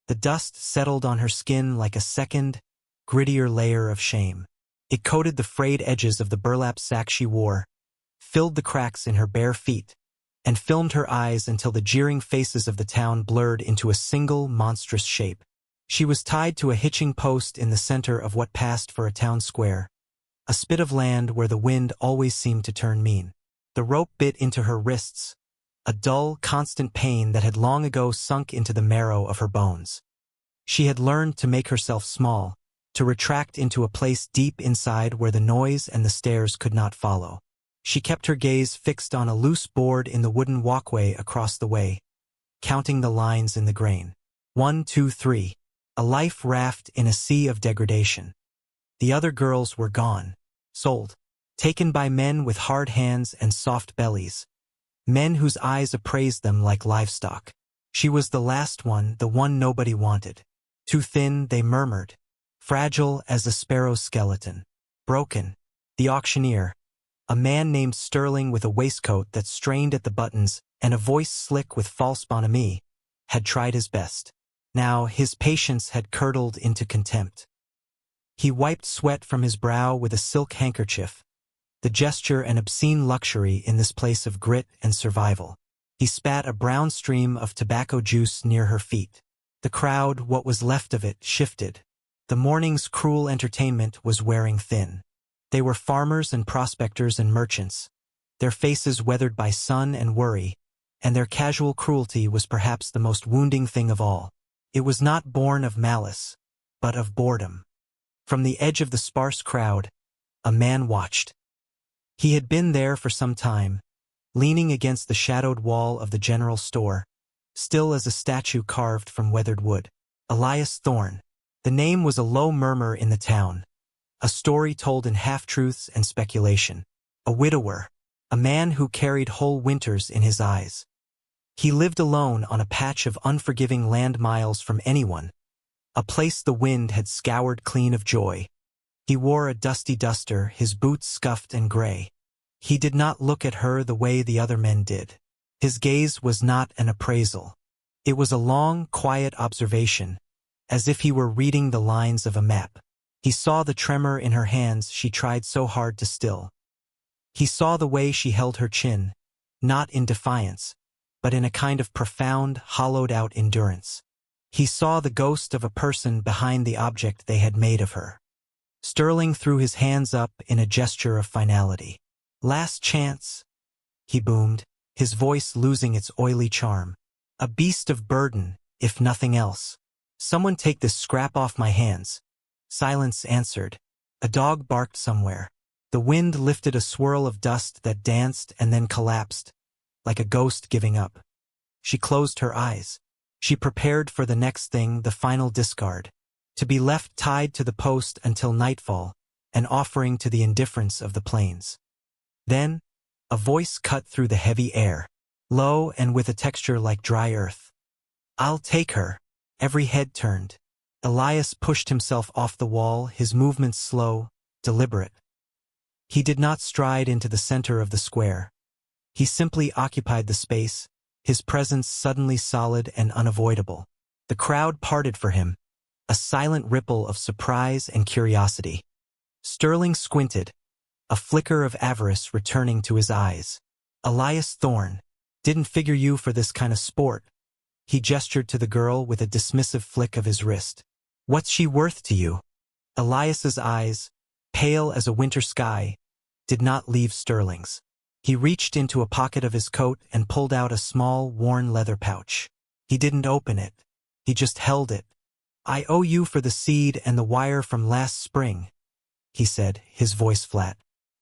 The dust settled on her skin like a second, grittier layer of shame. It coated the frayed edges of the burlap sack she wore, filled the cracks in her bare feet, and filmed her eyes until the jeering faces of the town blurred into a single monstrous shape. She was tied to a hitching post in the center of what passed for a town square, a spit of land where the wind always seemed to turn mean. The rope bit into her wrists, a dull, constant pain that had long ago sunk into the marrow of her bones. She had learned to make herself small, to retract into a place deep inside where the noise and the stairs could not follow. She kept her gaze fixed on a loose board in the wooden walkway across the way, counting the lines in the grain. 1, 2, 3. A life raft in a sea of degradation. The other girls were gone, sold, taken by men with hard hands and soft bellies, men whose eyes appraised them like livestock. She was the last one, the one nobody wanted. Too thin, they murmured, fragile as a sparrow's skeleton. Broken. The auctioneer, a man named Sterling with a waistcoat that strained at the buttons and a voice slick with false bonhomie, had tried his best. Now his patience had curdled into contempt. He wiped sweat from his brow with a silk handkerchief, the gesture an obscene luxury in this place of grit and survival. He spat a brown stream of tobacco juice near her feet. The crowd, what was left of it, shifted. The morning's cruel entertainment was wearing thin. They were farmers and prospectors and merchants, their faces weathered by sun and worry, and their casual cruelty was perhaps the most wounding thing of all. It was not born of malice, but of boredom. From the edge of the sparse crowd, a man watched. He had been there for some time, leaning against the shadowed wall of the general store, still as a statue carved from weathered wood. Elias Thorne. The name was a low murmur in the town, a story told in half-truths and speculation. A widower, a man who carried whole winters in his eyes. He lived alone on a patch of unforgiving land miles from anyone, a place the wind had scoured clean of joy. He wore a dusty duster, his boots scuffed and gray. He did not look at her the way the other men did. His gaze was not an appraisal. It was a long, quiet observation, as if he were reading the lines of a map. He saw the tremor in her hands she tried so hard to still. He saw the way she held her chin, not in defiance, but in a kind of profound, hollowed-out endurance. He saw the ghost of a person behind the object they had made of her. Sterling threw his hands up in a gesture of finality. "Last chance," he boomed, his voice losing its oily charm. "A beast of burden, if nothing else. Someone take this scrap off my hands." Silence answered. A dog barked somewhere. The wind lifted a swirl of dust that danced and then collapsed, like a ghost giving up. She closed her eyes. She prepared for the next thing, the final discard. To be left tied to the post until nightfall, an offering to the indifference of the plains. Then, a voice cut through the heavy air, low and with a texture like dry earth. "I'll take her." Every head turned. Elias pushed himself off the wall, his movements slow, deliberate. He did not stride into the center of the square. He simply occupied the space, his presence suddenly solid and unavoidable. The crowd parted for him, a silent ripple of surprise and curiosity. Sterling squinted, a flicker of avarice returning to his eyes. "Elias Thorne, didn't figure you for this kind of sport." He gestured to the girl with a dismissive flick of his wrist. "What's she worth to you?" Elias's eyes, pale as a winter sky, did not leave Sterling's. He reached into a pocket of his coat and pulled out a small, worn leather pouch. He didn't open it. He just held it. "I owe you for the seed and the wire from last spring," he said, his voice flat.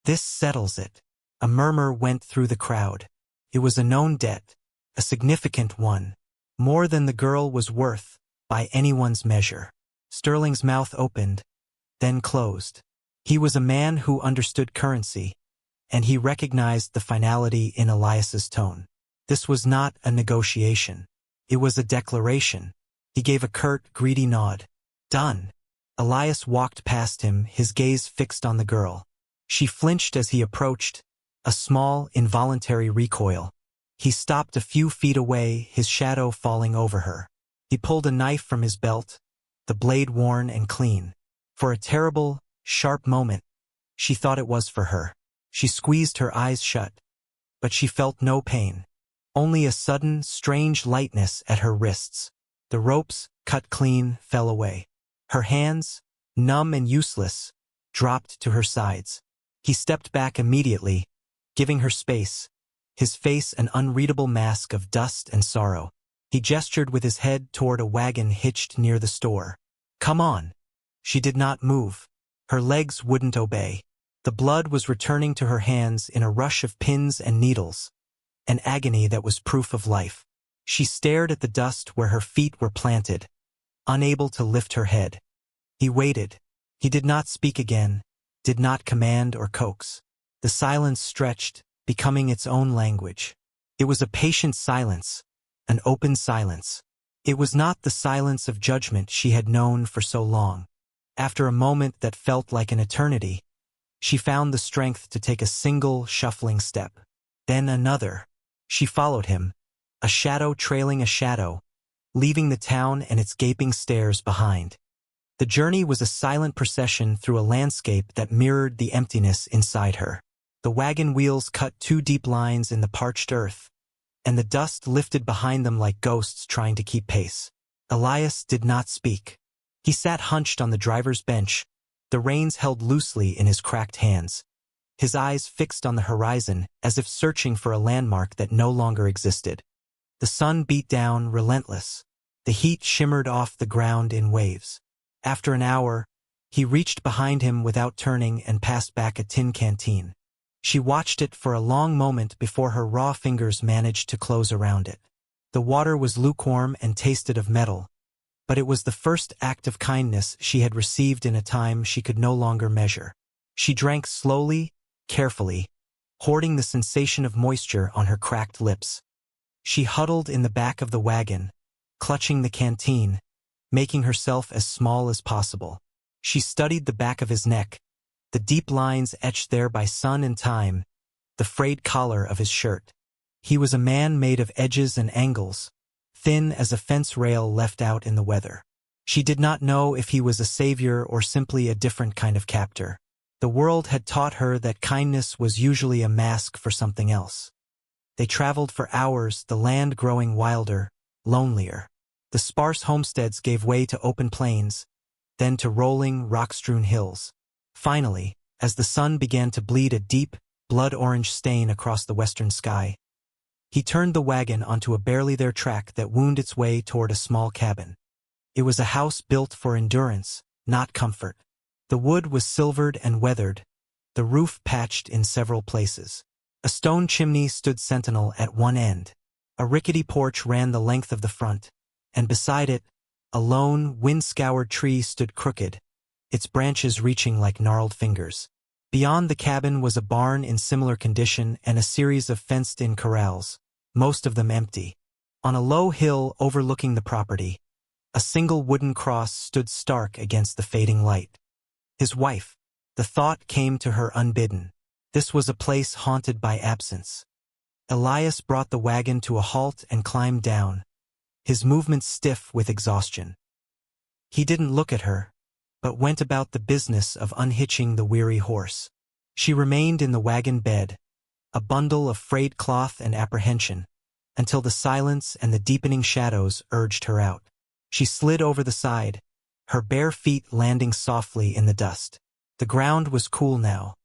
"This settles it." A murmur went through the crowd. It was a known debt, a significant one, more than the girl was worth, by anyone's measure. Sterling's mouth opened, then closed. He was a man who understood currency, and he recognized the finality in Elias's tone. This was not a negotiation. It was a declaration. He gave a curt, greedy nod. "Done." Elias walked past him, his gaze fixed on the girl. She flinched as he approached, a small, involuntary recoil. He stopped a few feet away, his shadow falling over her. He pulled a knife from his belt, the blade worn and clean. For a terrible, sharp moment, she thought it was for her. She squeezed her eyes shut, but she felt no pain. Only a sudden, strange lightness at her wrists. The ropes, cut clean, fell away. Her hands, numb and useless, dropped to her sides. He stepped back immediately, giving her space, his face an unreadable mask of dust and sorrow. He gestured with his head toward a wagon hitched near the store. "Come on." She did not move. Her legs wouldn't obey. The blood was returning to her hands in a rush of pins and needles, an agony that was proof of life. She stared at the dust where her feet were planted, unable to lift her head. He waited. He did not speak again, did not command or coax. The silence stretched, becoming its own language. It was a patient silence, an open silence. It was not the silence of judgment she had known for so long. After a moment that felt like an eternity, she found the strength to take a single, shuffling step. Then another. She followed him, a shadow trailing a shadow, leaving the town and its gaping stairs behind. The journey was a silent procession through a landscape that mirrored the emptiness inside her. The wagon wheels cut 2 deep lines in the parched earth, and the dust lifted behind them like ghosts trying to keep pace. Elias did not speak. He sat hunched on the driver's bench, the reins held loosely in his cracked hands, his eyes fixed on the horizon as if searching for a landmark that no longer existed. The sun beat down, relentless. The heat shimmered off the ground in waves. After an hour, he reached behind him without turning and passed back a tin canteen. She watched it for a long moment before her raw fingers managed to close around it. The water was lukewarm and tasted of metal, but it was the first act of kindness she had received in a time she could no longer measure. She drank slowly, carefully, hoarding the sensation of moisture on her cracked lips. She huddled in the back of the wagon, clutching the canteen, making herself as small as possible. She studied the back of his neck, the deep lines etched there by sun and time, the frayed collar of his shirt. He was a man made of edges and angles, thin as a fence rail left out in the weather. She did not know if he was a savior or simply a different kind of captor. The world had taught her that kindness was usually a mask for something else. They traveled for hours, the land growing wilder, lonelier. The sparse homesteads gave way to open plains, then to rolling, rock-strewn hills. Finally, as the sun began to bleed a deep, blood-orange stain across the western sky, he turned the wagon onto a barely-there track that wound its way toward a small cabin. It was a house built for endurance, not comfort. The wood was silvered and weathered, the roof patched in several places. A stone chimney stood sentinel at one end. A rickety porch ran the length of the front, and beside it, a lone, wind-scoured tree stood crooked, its branches reaching like gnarled fingers. Beyond the cabin was a barn in similar condition and a series of fenced-in corrals, most of them empty. On a low hill overlooking the property, a single wooden cross stood stark against the fading light. His wife. The thought came to her unbidden. This was a place haunted by absence. Elias brought the wagon to a halt and climbed down, his movements stiff with exhaustion. He didn't look at her, but went about the business of unhitching the weary horse. She remained in the wagon bed, a bundle of frayed cloth and apprehension, until the silence and the deepening shadows urged her out. She slid over the side, her bare feet landing softly in the dust. The ground was cool now.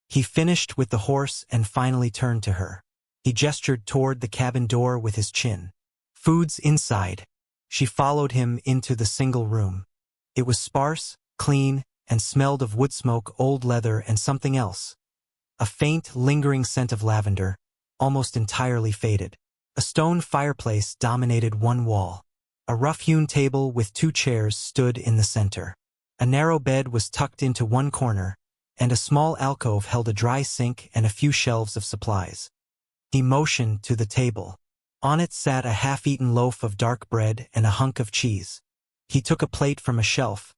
He finished with the horse and finally turned to her. He gestured toward the cabin door with his chin. "Food's inside." She followed him into the single room. It was sparse, clean, and smelled of wood smoke, old leather, and something else. A faint, lingering scent of lavender, almost entirely faded. A stone fireplace dominated one wall. A rough-hewn table with 2 chairs stood in the center. A narrow bed was tucked into one corner, and a small alcove held a dry sink and a few shelves of supplies. He motioned to the table. On it sat a half-eaten loaf of dark bread and a hunk of cheese. He took a plate from a shelf,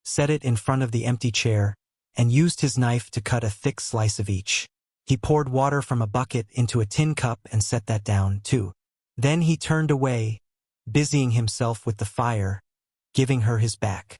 set it in front of the empty chair, and used his knife to cut a thick slice of each. He poured water from a bucket into a tin cup and set that down, too. Then he turned away, busying himself with the fire, giving her his back.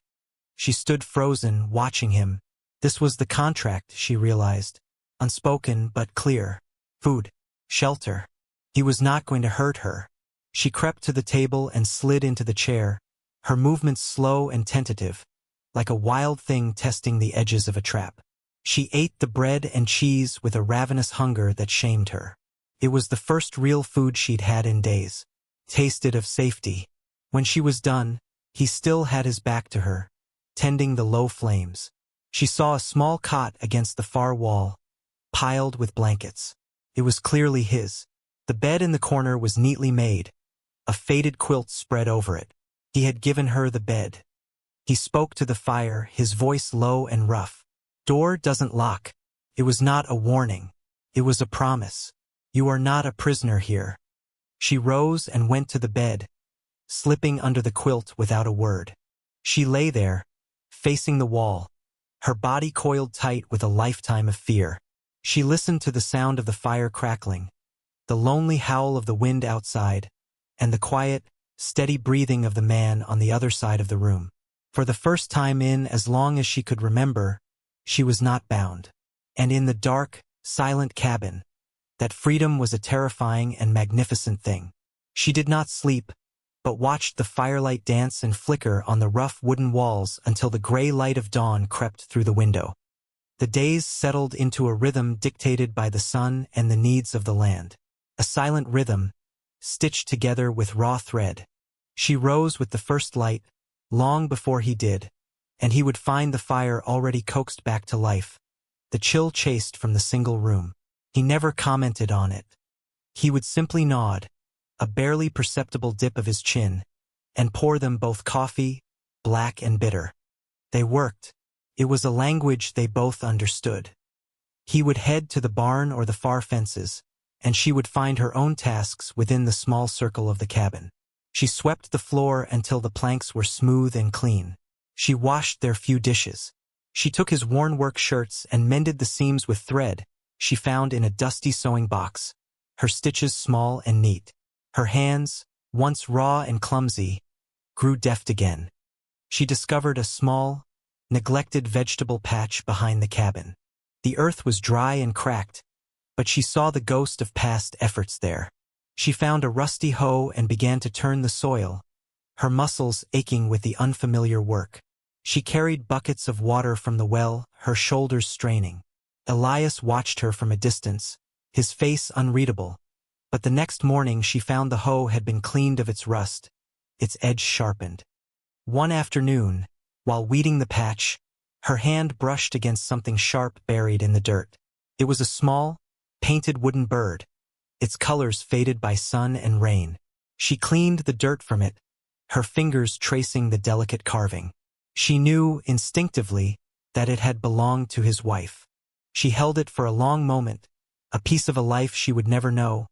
She stood frozen, watching him. This was the contract, she realized. Unspoken but clear. Food. Shelter. He was not going to hurt her. She crept to the table and slid into the chair, her movements slow and tentative, like a wild thing testing the edges of a trap. She ate the bread and cheese with a ravenous hunger that shamed her. It was the first real food she'd had in days. Tasted of safety. When she was done, he still had his back to her, tending the low flames. She saw a small cot against the far wall, piled with blankets. It was clearly his. The bed in the corner was neatly made, a faded quilt spread over it. He had given her the bed. He spoke to the fire, his voice low and rough. Door doesn't lock. It was not a warning. It was a promise. You are not a prisoner here. She rose and went to the bed, slipping under the quilt without a word. She lay there, facing the wall, her body coiled tight with a lifetime of fear. She listened to the sound of the fire crackling, the lonely howl of the wind outside, and the quiet, steady breathing of the man on the other side of the room. For the first time in as long as she could remember, she was not bound. And in the dark, silent cabin, that freedom was a terrifying and magnificent thing. She did not sleep, but watched the firelight dance and flicker on the rough wooden walls until the gray light of dawn crept through the window. The days settled into a rhythm dictated by the sun and the needs of the land. A silent rhythm, stitched together with raw thread. She rose with the first light, long before he did, and he would find the fire already coaxed back to life, the chill chased from the single room. He never commented on it. He would simply nod, a barely perceptible dip of his chin, and pour them both coffee, black and bitter. They worked. It was a language they both understood. He would head to the barn or the far fences, and she would find her own tasks within the small circle of the cabin. She swept the floor until the planks were smooth and clean. She washed their few dishes. She took his worn work shirts and mended the seams with thread she found in a dusty sewing box, her stitches small and neat. Her hands, once raw and clumsy, grew deft again. She discovered a small, neglected vegetable patch behind the cabin. The earth was dry and cracked, but she saw the ghost of past efforts there. She found a rusty hoe and began to turn the soil, her muscles aching with the unfamiliar work. She carried buckets of water from the well, her shoulders straining. Elias watched her from a distance, his face unreadable, but the next morning she found the hoe had been cleaned of its rust, its edge sharpened. One afternoon, while weeding the patch, her hand brushed against something sharp buried in the dirt. It was a small, painted wooden bird, its colors faded by sun and rain. She cleaned the dirt from it, her fingers tracing the delicate carving. She knew, instinctively, that it had belonged to his wife. She held it for a long moment, a piece of a life she would never know,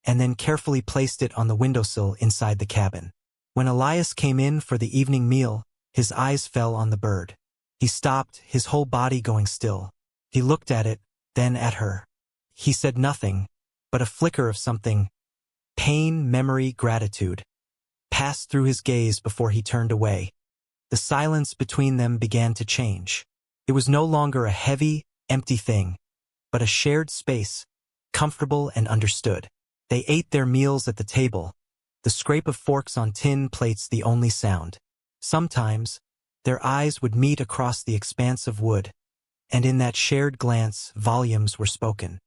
and then carefully placed it on the windowsill inside the cabin. When Elias came in for the evening meal, his eyes fell on the bird. He stopped, his whole body going still. He looked at it, then at her. He said nothing, but a flicker of something, pain, memory, gratitude, passed through his gaze before he turned away. The silence between them began to change. It was no longer a heavy, empty thing, but a shared space, comfortable and understood. They ate their meals at the table, the scrape of forks on tin plates the only sound. Sometimes, their eyes would meet across the expanse of wood, and in that shared glance, volumes were spoken.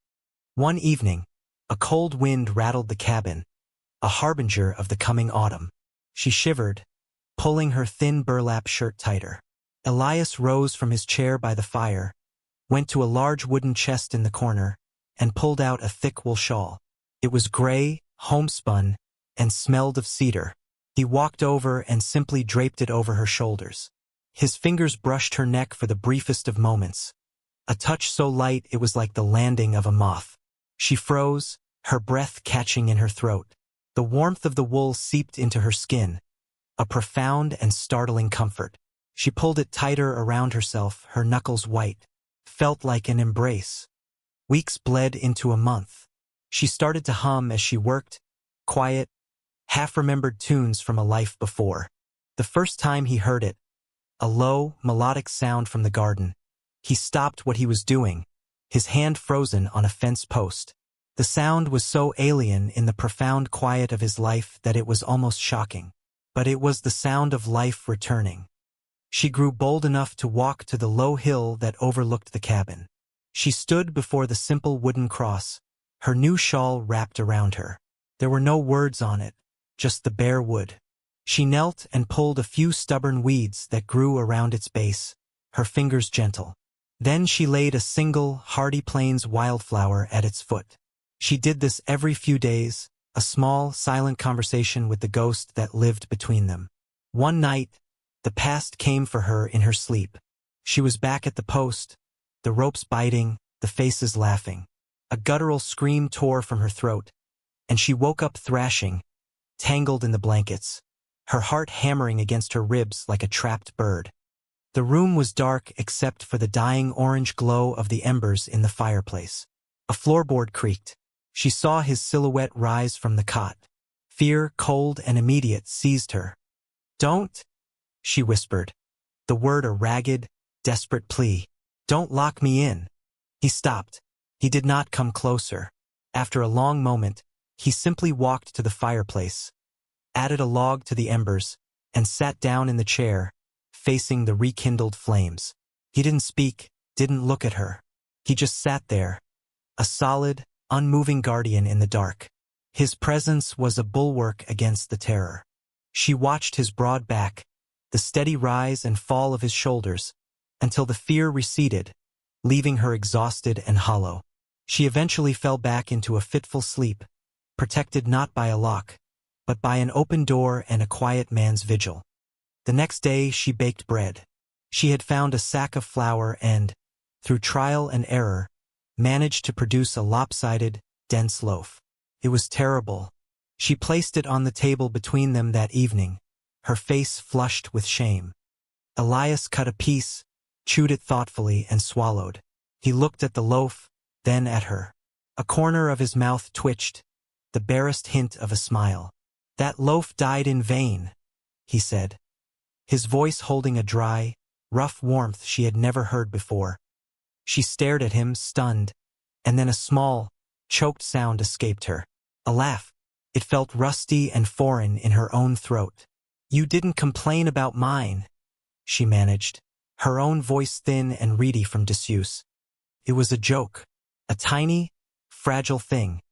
One evening, a cold wind rattled the cabin, a harbinger of the coming autumn. She shivered, pulling her thin burlap shirt tighter. Elias rose from his chair by the fire, went to a large wooden chest in the corner, and pulled out a thick wool shawl. It was gray, homespun, and smelled of cedar. He walked over and simply draped it over her shoulders. His fingers brushed her neck for the briefest of moments, a touch so light it was like the landing of a moth. She froze, her breath catching in her throat. The warmth of the wool seeped into her skin, a profound and startling comfort. She pulled it tighter around herself, her knuckles white. Felt like an embrace. Weeks bled into a month. She started to hum as she worked, quiet, half-remembered tunes from a life before. The first time he heard it, a low, melodic sound from the garden, he stopped what he was doing, his hand frozen on a fence post. The sound was so alien in the profound quiet of his life that it was almost shocking. But it was the sound of life returning. She grew bold enough to walk to the low hill that overlooked the cabin. She stood before the simple wooden cross, her new shawl wrapped around her. There were no words on it, just the bare wood. She knelt and pulled a few stubborn weeds that grew around its base, her fingers gentle. Then she laid a single, hardy plains wildflower at its foot. She did this every few days, a small, silent conversation with the ghost that lived between them. One night, the past came for her in her sleep. She was back at the post, the ropes biting, the faces laughing. A guttural scream tore from her throat, and she woke up thrashing, tangled in the blankets, her heart hammering against her ribs like a trapped bird. The room was dark except for the dying orange glow of the embers in the fireplace. A floorboard creaked. She saw his silhouette rise from the cot. Fear, cold and immediate, seized her. "Don't," she whispered, the word a ragged, desperate plea. "Don't lock me in." He stopped. He did not come closer. After a long moment, he simply walked to the fireplace, added a log to the embers, and sat down in the chair, facing the rekindled flames. He didn't speak, didn't look at her. He just sat there, a solid, unmoving guardian in the dark. His presence was a bulwark against the terror. She watched his broad back, the steady rise and fall of his shoulders, until the fear receded, leaving her exhausted and hollow. She eventually fell back into a fitful sleep, protected not by a lock, but by an open door and a quiet man's vigil. The next day she baked bread. She had found a sack of flour and, through trial and error, managed to produce a lopsided, dense loaf. It was terrible. She placed it on the table between them that evening, her face flushed with shame. Elias cut a piece, chewed it thoughtfully, and swallowed. He looked at the loaf, then at her. A corner of his mouth twitched, the barest hint of a smile. "That loaf died in vain," he said, his voice holding a dry, rough warmth she had never heard before. She stared at him, stunned, and then a small, choked sound escaped her. A laugh. It felt rusty and foreign in her own throat. "You didn't complain about mine," she managed, her own voice thin and reedy from disuse. It was a joke, a tiny, fragile thing,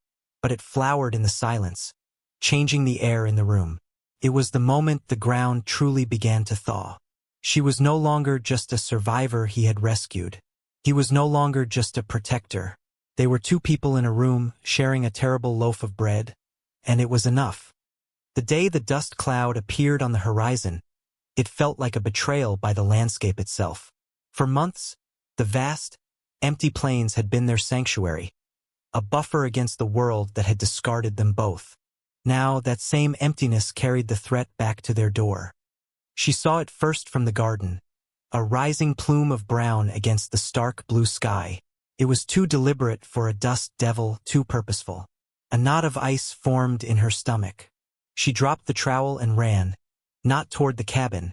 but it flowered in the silence, changing the air in the room. It was the moment the ground truly began to thaw. She was no longer just a survivor he had rescued. He was no longer just a protector. They were two people in a room, sharing a terrible loaf of bread, and it was enough. The day the dust cloud appeared on the horizon, it felt like a betrayal by the landscape itself. For months, the vast, empty plains had been their sanctuary, a buffer against the world that had discarded them both. Now that same emptiness carried the threat back to their door. She saw it first from the garden, a rising plume of brown against the stark blue sky. It was too deliberate for a dust devil, too purposeful. A knot of ice formed in her stomach. She dropped the trowel and ran, not toward the cabin,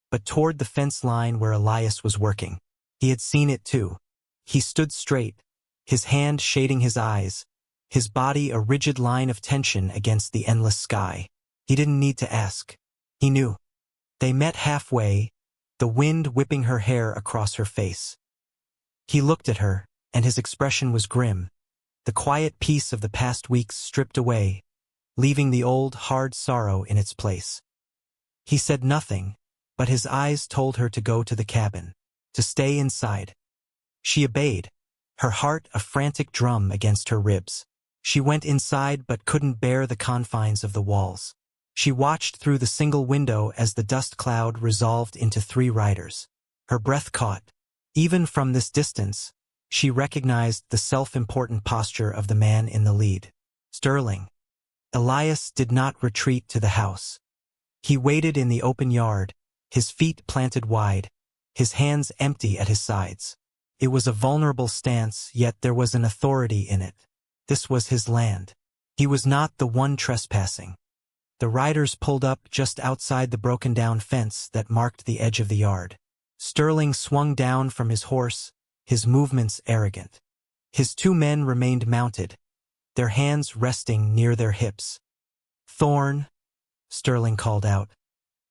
but toward the fence line where Elias was working. He had seen it too. He stood straight, his hand shading his eyes, his body a rigid line of tension against the endless sky. He didn't need to ask. He knew. They met halfway, the wind whipping her hair across her face. He looked at her, and his expression was grim, the quiet peace of the past weeks stripped away, leaving the old, hard sorrow in its place. He said nothing, but his eyes told her to go to the cabin, to stay inside. She obeyed, her heart a frantic drum against her ribs. She went inside but couldn't bear the confines of the walls. She watched through the single window as the dust cloud resolved into 3 riders. Her breath caught. Even from this distance, she recognized the self-important posture of the man in the lead. Sterling. Elias did not retreat to the house. He waited in the open yard, his feet planted wide, his hands empty at his sides. It was a vulnerable stance, yet there was an authority in it. This was his land. He was not the one trespassing. The riders pulled up just outside the broken-down fence that marked the edge of the yard. Sterling swung down from his horse, his movements arrogant. His 2 men remained mounted, their hands resting near their hips. "Thorn," Sterling called out,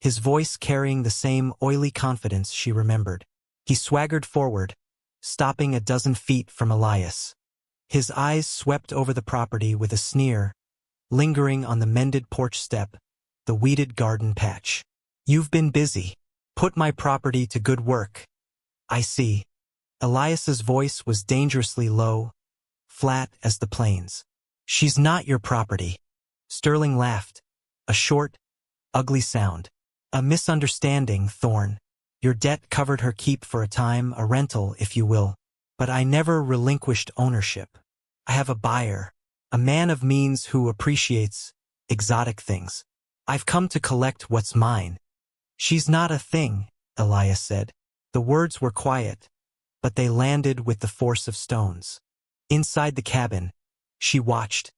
his voice carrying the same oily confidence she remembered. He swaggered forward, stopping a dozen feet from Elias. His eyes swept over the property with a sneer, lingering on the mended porch step, the weeded garden patch. "You've been busy. Put my property to good work. I see." Elias's voice was dangerously low, flat as the plains. "She's not your property." Sterling laughed, a short, ugly sound. "A misunderstanding, Thorn. Your debt covered her keep for a time, a rental, if you will. But I never relinquished ownership. I have a buyer, a man of means who appreciates exotic things. I've come to collect what's mine." "She's not a thing," Elias said. The words were quiet, but they landed with the force of stones. Inside the cabin, she watched,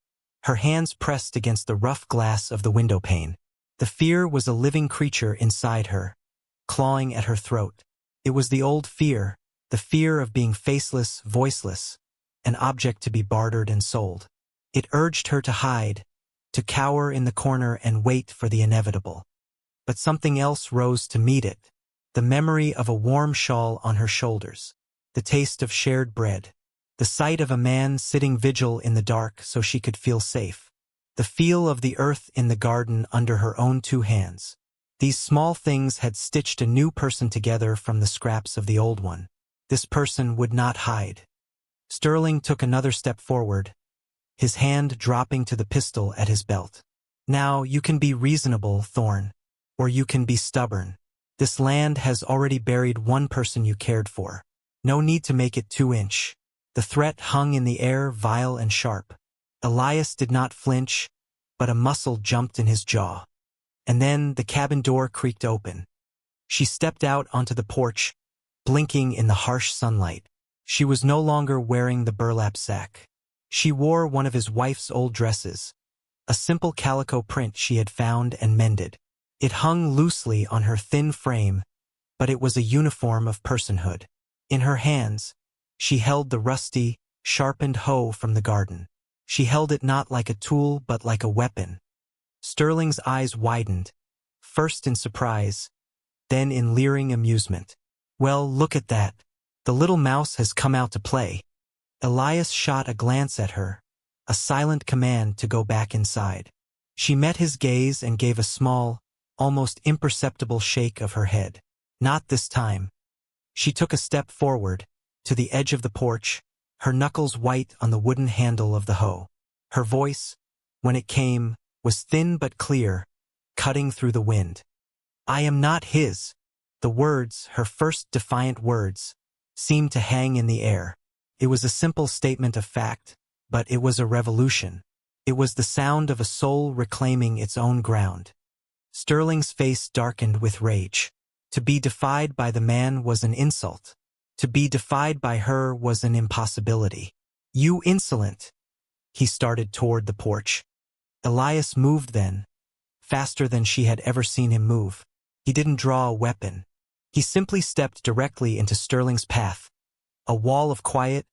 her hands pressed against the rough glass of the window pane. The fear was a living creature inside her, clawing at her throat. It was the old fear, the fear of being faceless, voiceless, an object to be bartered and sold. It urged her to hide, to cower in the corner and wait for the inevitable. But something else rose to meet it, the memory of a warm shawl on her shoulders, the taste of shared bread, the sight of a man sitting vigil in the dark so she could feel safe, the feel of the earth in the garden under her own 2 hands. These small things had stitched a new person together from the scraps of the old one. This person would not hide. Sterling took another step forward, his hand dropping to the pistol at his belt. "Now you can be reasonable, Thorn, or you can be stubborn. This land has already buried one person you cared for. No need to make it 2-inch. The threat hung in the air, vile and sharp. Elias did not flinch, but a muscle jumped in his jaw. And then the cabin door creaked open. She stepped out onto the porch, blinking in the harsh sunlight. She was no longer wearing the burlap sack. She wore one of his wife's old dresses, a simple calico print she had found and mended. It hung loosely on her thin frame, but it was a uniform of personhood. In her hands, she held the rusty, sharpened hoe from the garden. She held it not like a tool but like a weapon. Sterling's eyes widened, first in surprise, then in leering amusement. "Well, look at that. The little mouse has come out to play." Elias shot a glance at her, a silent command to go back inside. She met his gaze and gave a small, almost imperceptible shake of her head. "Not this time." She took a step forward, to the edge of the porch, her knuckles white on the wooden handle of the hoe. Her voice, when it came, was thin but clear, cutting through the wind. "I am not his." The words, her first defiant words, seemed to hang in the air. It was a simple statement of fact, but it was a revolution. It was the sound of a soul reclaiming its own ground. Sterling's face darkened with rage. To be defied by the man was an insult. To be defied by her was an impossibility. "You insolent!" He started toward the porch. Elias moved then, faster than she had ever seen him move. He didn't draw a weapon. He simply stepped directly into Sterling's path, a wall of quiet,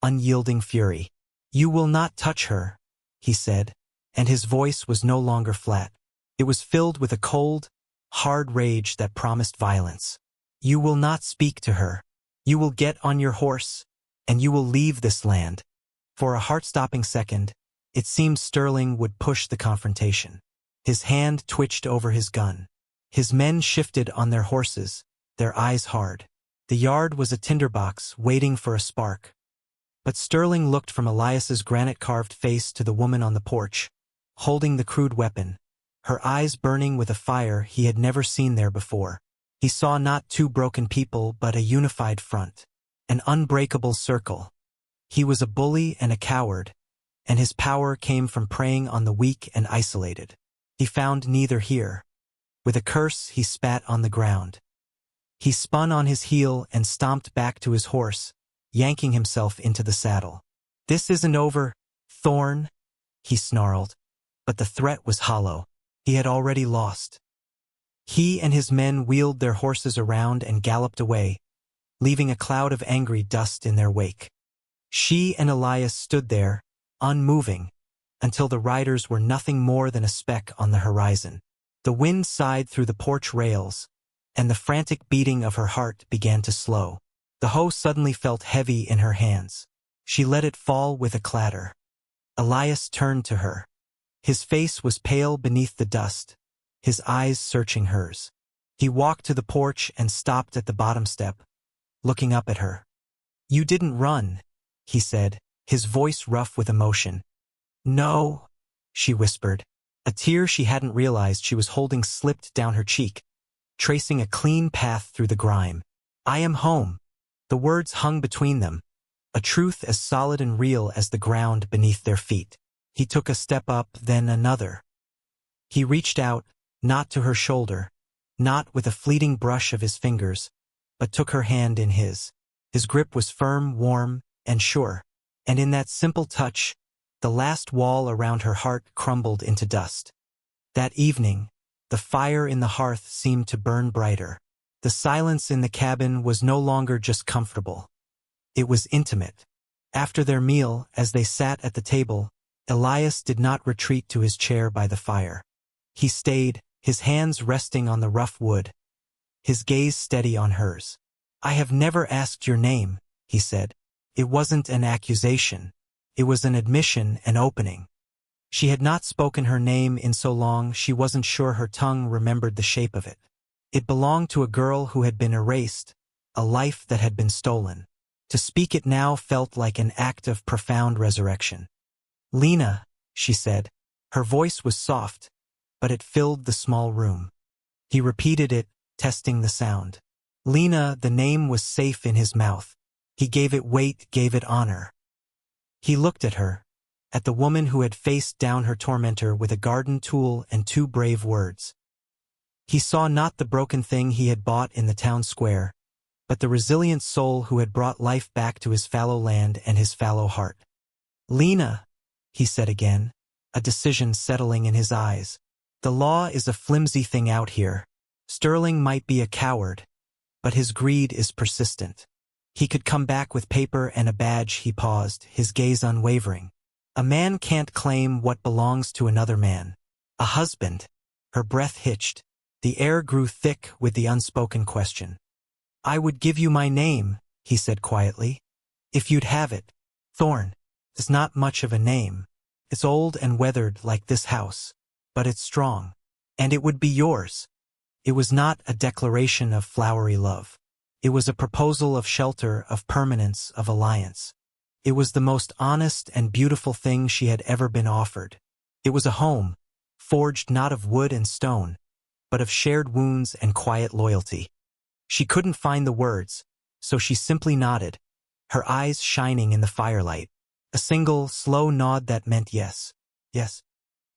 unyielding fury. "You will not touch her," he said, and his voice was no longer flat. It was filled with a cold, hard rage that promised violence. "You will not speak to her. You will get on your horse, and you will leave this land." For a heart-stopping second, it seemed Sterling would push the confrontation. His hand twitched over his gun. His men shifted on their horses, their eyes hard. The yard was a tinderbox waiting for a spark. But Sterling looked from Elias's granite-carved face to the woman on the porch, holding the crude weapon, her eyes burning with a fire he had never seen there before. He saw not 2 broken people but a unified front, an unbreakable circle. He was a bully and a coward, and his power came from preying on the weak and isolated. He found neither here. With a curse, he spat on the ground. He spun on his heel and stomped back to his horse, yanking himself into the saddle. "This isn't over, Thorn," he snarled. But the threat was hollow. He had already lost. He and his men wheeled their horses around and galloped away, leaving a cloud of angry dust in their wake. She and Elias stood there, unmoving, until the riders were nothing more than a speck on the horizon. The wind sighed through the porch rails, and the frantic beating of her heart began to slow. The hoe suddenly felt heavy in her hands. She let it fall with a clatter. Elias turned to her. His face was pale beneath the dust, his eyes searching hers. He walked to the porch and stopped at the bottom step, looking up at her. "You didn't run," he said, his voice rough with emotion. "No," she whispered. A tear she hadn't realized she was holding slipped down her cheek, tracing a clean path through the grime. "I am home." The words hung between them, a truth as solid and real as the ground beneath their feet. He took a step up, then another. He reached out, not to her shoulder, not with a fleeting brush of his fingers, but took her hand in his. His grip was firm, warm, and sure, and in that simple touch, the last wall around her heart crumbled into dust. That evening, the fire in the hearth seemed to burn brighter. The silence in the cabin was no longer just comfortable. It was intimate. After their meal, as they sat at the table, Elias did not retreat to his chair by the fire. He stayed, his hands resting on the rough wood, his gaze steady on hers. "I have never asked your name," he said. It wasn't an accusation. It was an admission, an opening. She had not spoken her name in so long she wasn't sure her tongue remembered the shape of it. It belonged to a girl who had been erased, a life that had been stolen. To speak it now felt like an act of profound resurrection. "Lena," she said. Her voice was soft, but it filled the small room. He repeated it, testing the sound. Lena, the name was safe in his mouth. He gave it weight, gave it honor. He looked at her, at the woman who had faced down her tormentor with a garden tool and 2 brave words. He saw not the broken thing he had bought in the town square, but the resilient soul who had brought life back to his fallow land and his fallow heart. "Lena," he said again, a decision settling in his eyes. "The law is a flimsy thing out here. Sterling might be a coward, but his greed is persistent. He could come back with paper and a badge." He paused, his gaze unwavering. "A man can't claim what belongs to another man. A husband." Her breath hitched. The air grew thick with the unspoken question. "I would give you my name," he said quietly, "if you'd have it. Thorn. It's not much of a name. It's old and weathered like this house, but it's strong. And it would be yours." It was not a declaration of flowery love. It was a proposal of shelter, of permanence, of alliance. It was the most honest and beautiful thing she had ever been offered. It was a home, forged not of wood and stone, but of shared wounds and quiet loyalty. She couldn't find the words, so she simply nodded, her eyes shining in the firelight. A single, slow nod that meant yes, yes.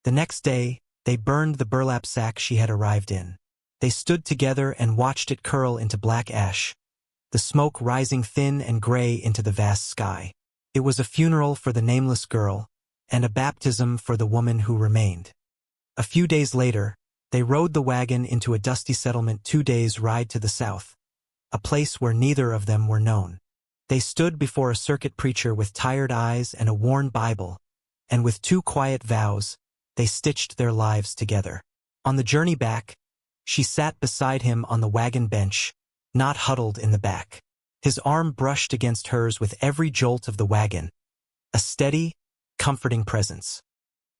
The next day, they burned the burlap sack she had arrived in. They stood together and watched it curl into black ash, the smoke rising thin and gray into the vast sky. It was a funeral for the nameless girl, and a baptism for the woman who remained. A few days later, they rode the wagon into a dusty settlement 2 days' ride to the south, a place where neither of them were known. They stood before a circuit preacher with tired eyes and a worn Bible, and with 2 quiet vows, they stitched their lives together. On the journey back, she sat beside him on the wagon bench, not huddled in the back. His arm brushed against hers with every jolt of the wagon, a steady, comforting presence.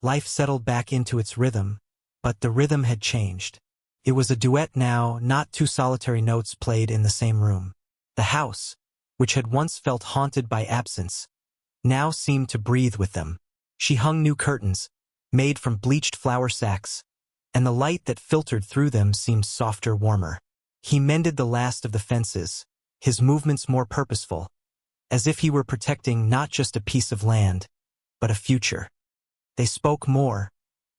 Life settled back into its rhythm, but the rhythm had changed. It was a duet now, not 2 solitary notes played in the same room. The house, which had once felt haunted by absence, now seemed to breathe with them. She hung new curtains, made from bleached flour sacks, and the light that filtered through them seemed softer, warmer. He mended the last of the fences, his movements more purposeful, as if he were protecting not just a piece of land, but a future. They spoke more,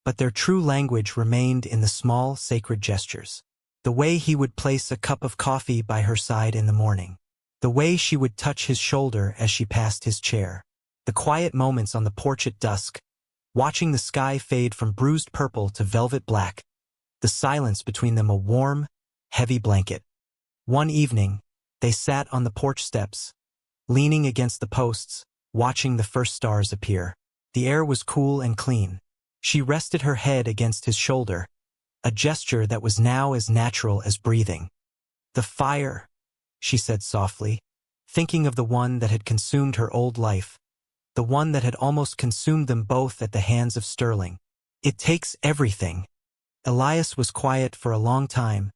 but their true language remained in the small, sacred gestures. The way he would place a cup of coffee by her side in the morning. The way she would touch his shoulder as she passed his chair. The quiet moments on the porch at dusk, watching the sky fade from bruised purple to velvet black, the silence between them a warm, heavy blanket. One evening, they sat on the porch steps, leaning against the posts, watching the first stars appear. The air was cool and clean. She rested her head against his shoulder, a gesture that was now as natural as breathing. "The fire," she said softly, thinking of the one that had consumed her old life, the one that had almost consumed them both at the hands of Sterling. "It takes everything." Elias was quiet for a long time,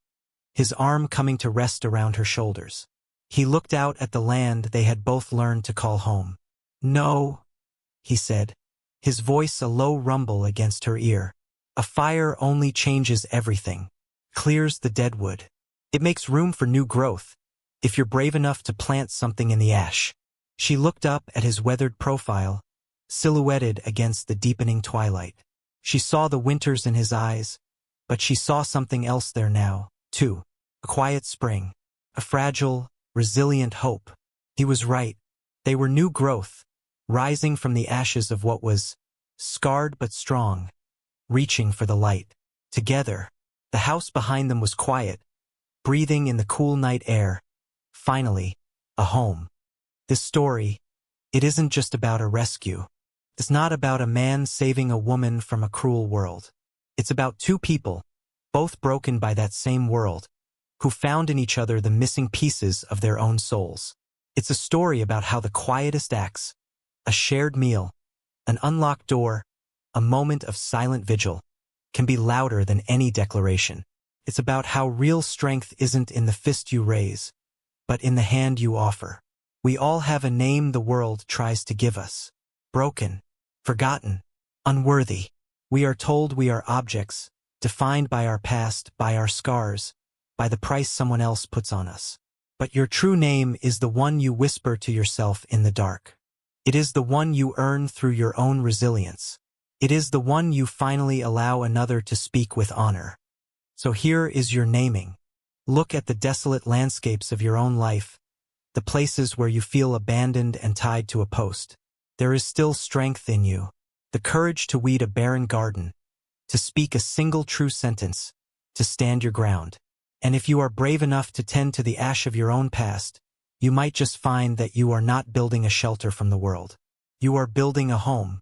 his arm coming to rest around her shoulders. He looked out at the land they had both learned to call home. "No," he said, his voice a low rumble against her ear. "A fire only changes everything, clears the dead wood. It makes room for new growth, if you're brave enough to plant something in the ash." She looked up at his weathered profile, silhouetted against the deepening twilight. She saw the winters in his eyes, but she saw something else there now, too. A quiet spring, a fragile, resilient hope. He was right. They were new growth, rising from the ashes of what was scarred but strong, reaching for the light. Together, the house behind them was quiet, breathing in the cool night air. Finally, a home. This story, it isn't just about a rescue. It's not about a man saving a woman from a cruel world. It's about two people, both broken by that same world, who found in each other the missing pieces of their own souls. It's a story about how the quietest acts, a shared meal, an unlocked door, a moment of silent vigil, can be louder than any declaration. It's about how real strength isn't in the fist you raise, but in the hand you offer. We all have a name the world tries to give us. Broken, forgotten, unworthy. We are told we are objects, defined by our past, by our scars, by the price someone else puts on us. But your true name is the one you whisper to yourself in the dark. It is the one you earn through your own resilience. It is the one you finally allow another to speak with honor. So here is your naming. Look at the desolate landscapes of your own life, the places where you feel abandoned and tied to a post. There is still strength in you, the courage to weed a barren garden, to speak a single true sentence, to stand your ground. And if you are brave enough to tend to the ash of your own past, you might just find that you are not building a shelter from the world. You are building a home.